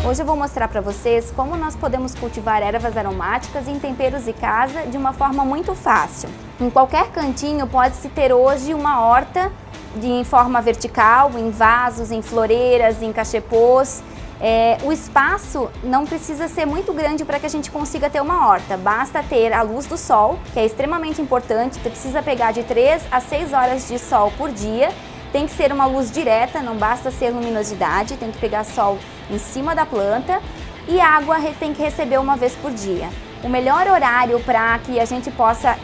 Hoje eu vou mostrar para vocês como nós podemos cultivar ervas aromáticas em temperos de casa de uma forma muito fácil. Em qualquer cantinho pode-se ter hoje uma horta em forma vertical, em vasos, em floreiras, em cachepôs. O espaço não precisa ser muito grande para que a gente consiga ter uma horta, basta ter a luz do sol, que é extremamente importante, precisa pegar de 3 a 6 horas de sol por dia. Tem que ser uma luz direta, não basta ser luminosidade, tem que pegar sol em cima da planta e água tem que receber uma vez por dia. O melhor horário para que a gente possa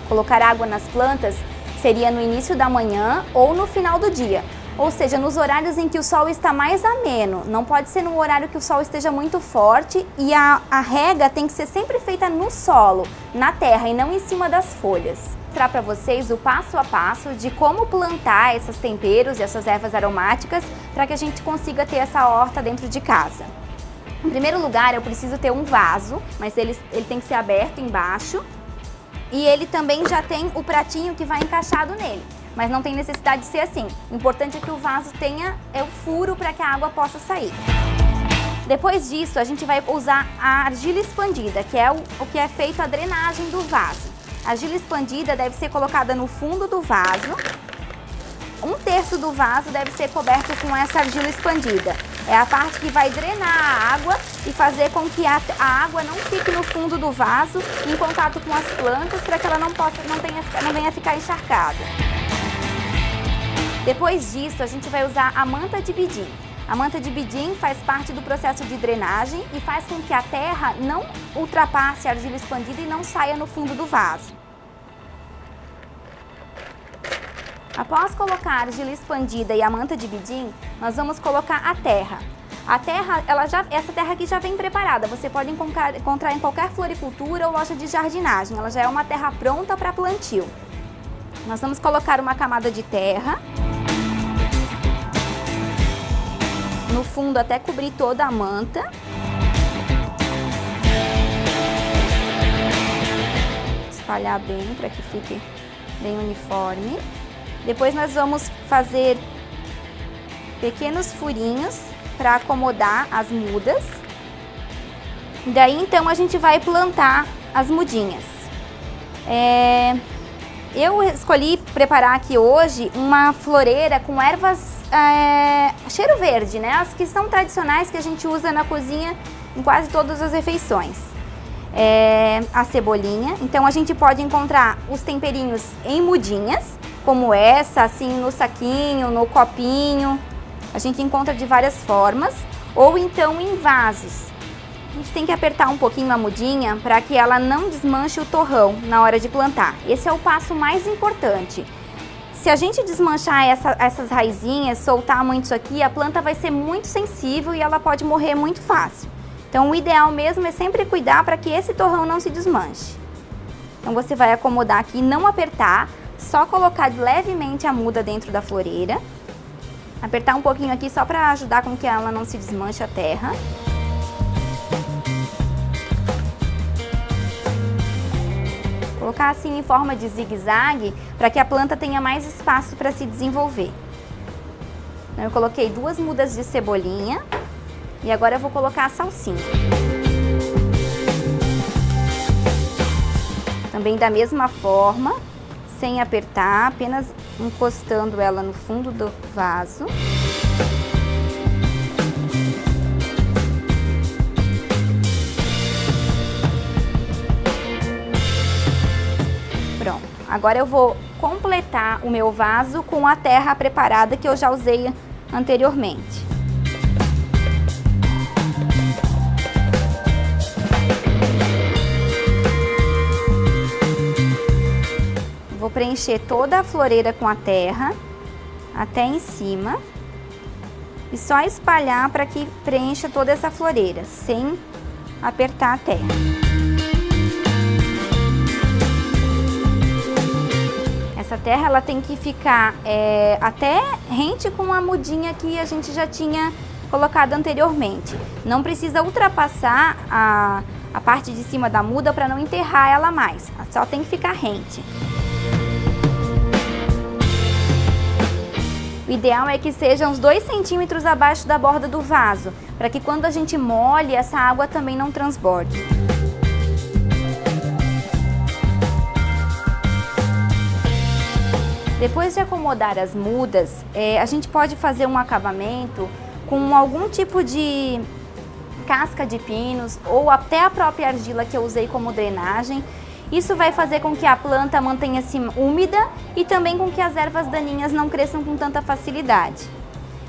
colocar água nas plantas seria no início da manhã ou no final do dia, ou seja, nos horários em que o sol está mais ameno. Não pode ser no horário que o sol esteja muito forte e a rega tem que ser sempre feita no solo, na terra e não em cima das folhas. Vou mostrar para vocês o passo a passo de como plantar esses temperos e essas ervas aromáticas para que a gente consiga ter essa horta dentro de casa. Em primeiro lugar, eu preciso ter um vaso, mas ele tem que ser aberto embaixo e ele também já tem o pratinho que vai encaixado nele, mas não tem necessidade de ser assim. O importante é que o vaso tenha o furo para que a água possa sair. Depois disso, a gente vai usar a argila expandida, que é o que é feito a drenagem do vaso. A argila expandida deve ser colocada no fundo do vaso. 1/3 do vaso deve ser coberto com essa argila expandida. É a parte que vai drenar a água e fazer com que a água não fique no fundo do vaso em contato com as plantas, para que ela não venha ficar encharcada. Depois disso, a gente vai usar a manta de bidim. A manta de bidim faz parte do processo de drenagem e faz com que a terra não ultrapasse a argila expandida e não saia no fundo do vaso. Após colocar a argila expandida e a manta de bidim, nós vamos colocar a terra. A terra, essa terra aqui já vem preparada, você pode encontrar em qualquer floricultura ou loja de jardinagem. Ela já é uma terra pronta para plantio. Nós vamos colocar uma camada de terra no fundo até cobrir toda a manta. Espalhar bem para que fique bem uniforme. Depois nós vamos fazer pequenos furinhos para acomodar as mudas. Daí então a gente vai plantar as mudinhas. Eu escolhi preparar aqui hoje uma floreira com ervas cheiro verde, né? As que são tradicionais, que a gente usa na cozinha em quase todas as refeições. A cebolinha, então a gente pode encontrar os temperinhos em mudinhas, como essa, assim no saquinho, no copinho. A gente encontra de várias formas, ou então em vasos. A gente tem que apertar um pouquinho a mudinha para que ela não desmanche o torrão na hora de plantar. Esse é o passo mais importante. Se a gente desmanchar essas raizinhas, soltar muito isso aqui, a planta vai ser muito sensível e ela pode morrer muito fácil. Então o ideal mesmo é sempre cuidar para que esse torrão não se desmanche. Então você vai acomodar aqui, não apertar, só colocar levemente a muda dentro da floreira. Apertar um pouquinho aqui só para ajudar com que ela não se desmanche a terra. Colocar assim em forma de zigue-zague para que a planta tenha mais espaço para se desenvolver. Então, eu coloquei 2 mudas de cebolinha e agora eu vou colocar a salsinha. Também da mesma forma, sem apertar, apenas encostando ela no fundo do vaso. Pronto, agora eu vou completar o meu vaso com a terra preparada que eu já usei anteriormente. Vou preencher toda a floreira com a terra, até em cima, e só espalhar para que preencha toda essa floreira, sem apertar a terra. Essa terra ela tem que ficar até rente com a mudinha que a gente já tinha colocado anteriormente. Não precisa ultrapassar a parte de cima da muda para não enterrar ela mais, só tem que ficar rente. O O ideal é que seja uns 2 centímetros abaixo da borda do vaso, para que quando a gente molhe, essa água também não transborde. Depois de acomodar as mudas, a gente pode fazer um acabamento com algum tipo de casca de pinos ou até a própria argila que eu usei como drenagem. Isso vai fazer com que a planta mantenha-se úmida e também com que as ervas daninhas não cresçam com tanta facilidade.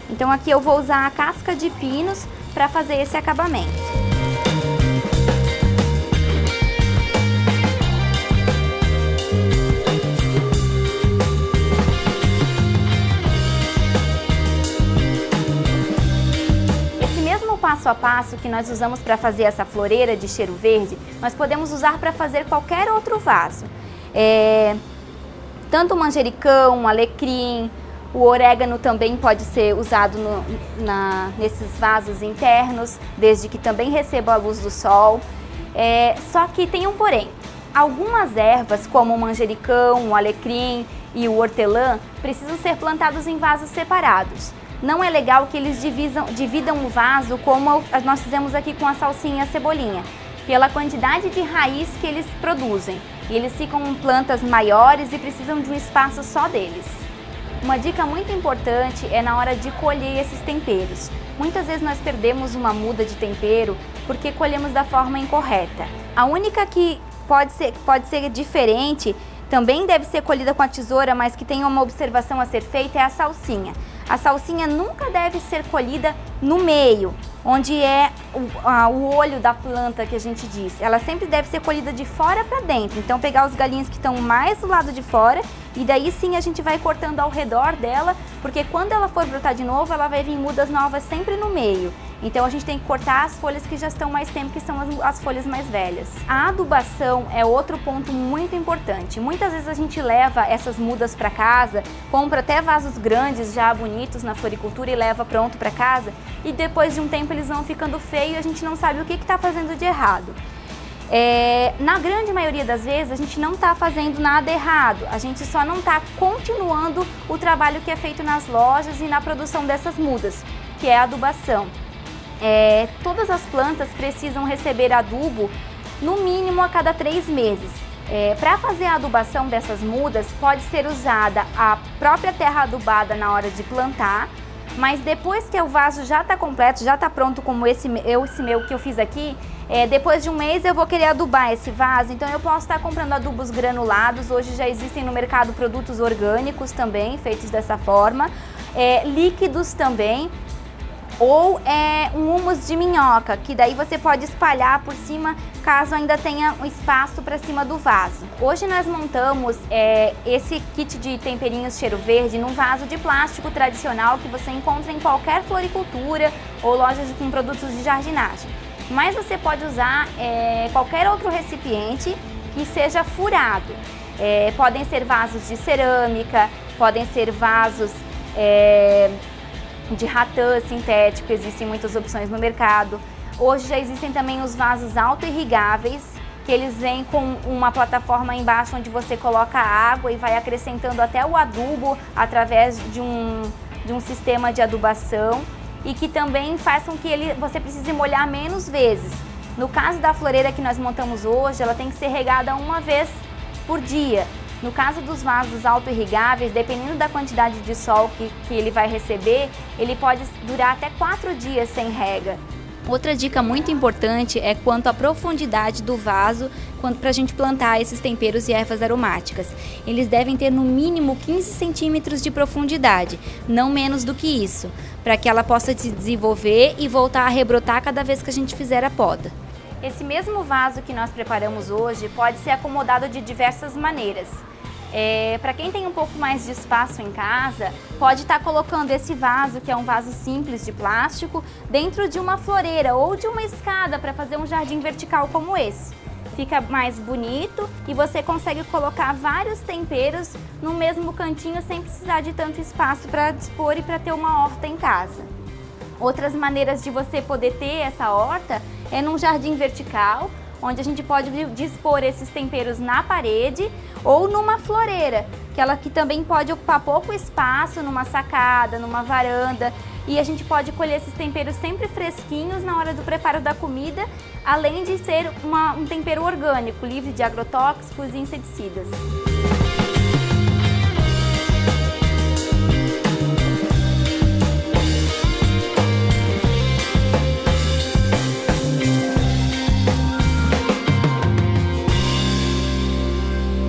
Então aqui eu vou usar a casca de pinos para fazer esse acabamento. Passo a passo que nós usamos para fazer essa floreira de cheiro verde, nós podemos usar para fazer qualquer outro vaso. Tanto o manjericão, o alecrim, o orégano também pode ser usado nesses vasos internos, desde que também receba a luz do sol. Só que tem um porém. Algumas ervas, como o manjericão, o alecrim e o hortelã, precisam ser plantados em vasos separados. Não é legal que eles dividam o vaso como nós fizemos aqui com a salsinha e a cebolinha, pela quantidade de raiz que eles produzem. E eles ficam plantas maiores e precisam de um espaço só deles. Uma dica muito importante é na hora de colher esses temperos. Muitas vezes nós perdemos uma muda de tempero porque colhemos da forma incorreta. A única que pode ser diferente, também deve ser colhida com a tesoura, mas que tem uma observação a ser feita, é a salsinha. A salsinha nunca deve ser colhida no meio, onde é o olho da planta que a gente disse. Ela sempre deve ser colhida de fora para dentro. Então pegar os galinhos que estão mais do lado de fora e daí sim a gente vai cortando ao redor dela, porque quando ela for brotar de novo, ela vai vir mudas novas sempre no meio. Então a gente tem que cortar as folhas que já estão mais tempo, que são as folhas mais velhas. A adubação é outro ponto muito importante. Muitas vezes a gente leva essas mudas para casa, compra até vasos grandes já bonitos na floricultura e leva pronto para casa, e depois de um tempo eles vão ficando feios e a gente não sabe o que está fazendo de errado. Na grande maioria das vezes a gente não está fazendo nada errado, a gente só não está continuando o trabalho que é feito nas lojas e na produção dessas mudas, que é a adubação. Todas as plantas precisam receber adubo no mínimo a cada 3 meses. Para fazer a adubação dessas mudas, pode ser usada a própria terra adubada na hora de plantar, mas depois que o vaso já está completo, já está pronto, como esse meu que eu fiz aqui, depois de um mês eu vou querer adubar esse vaso, então eu posso estar comprando adubos granulados. Hoje já existem no mercado produtos orgânicos também, feitos dessa forma, líquidos também, ou um humus de minhoca, que daí você pode espalhar por cima caso ainda tenha um espaço para cima do vaso. Hoje nós montamos esse kit de temperinhos cheiro verde num vaso de plástico tradicional que você encontra em qualquer floricultura ou lojas com produtos de jardinagem. Mas você pode usar qualquer outro recipiente que seja furado. Podem ser vasos de cerâmica, podem ser vasos de ratã sintético, existem muitas opções no mercado. Hoje já existem também os vasos auto-irrigáveis, que eles vêm com uma plataforma embaixo onde você coloca água e vai acrescentando até o adubo através de um sistema de adubação, e que também faz com que você precise molhar menos vezes. No caso da floreira que nós montamos hoje, ela tem que ser regada uma vez por dia. No caso dos vasos auto-irrigáveis, dependendo da quantidade de sol que ele vai receber, ele pode durar até 4 dias sem rega. Outra dica muito importante é quanto à profundidade do vaso para a gente plantar esses temperos e ervas aromáticas. Eles devem ter no mínimo 15 centímetros de profundidade, não menos do que isso, para que ela possa se desenvolver e voltar a rebrotar cada vez que a gente fizer a poda. Esse mesmo vaso que nós preparamos hoje pode ser acomodado de diversas maneiras. Para quem tem um pouco mais de espaço em casa, pode estar colocando esse vaso, que é um vaso simples de plástico, dentro de uma floreira ou de uma escada para fazer um jardim vertical como esse. Fica mais bonito e você consegue colocar vários temperos no mesmo cantinho sem precisar de tanto espaço para dispor e para ter uma horta em casa. Outras maneiras de você poder ter essa horta é num jardim vertical, onde a gente pode dispor esses temperos na parede ou numa floreira, que ela que também pode ocupar pouco espaço numa sacada, numa varanda, e a gente pode colher esses temperos sempre fresquinhos na hora do preparo da comida, além de ser um tempero orgânico, livre de agrotóxicos e inseticidas.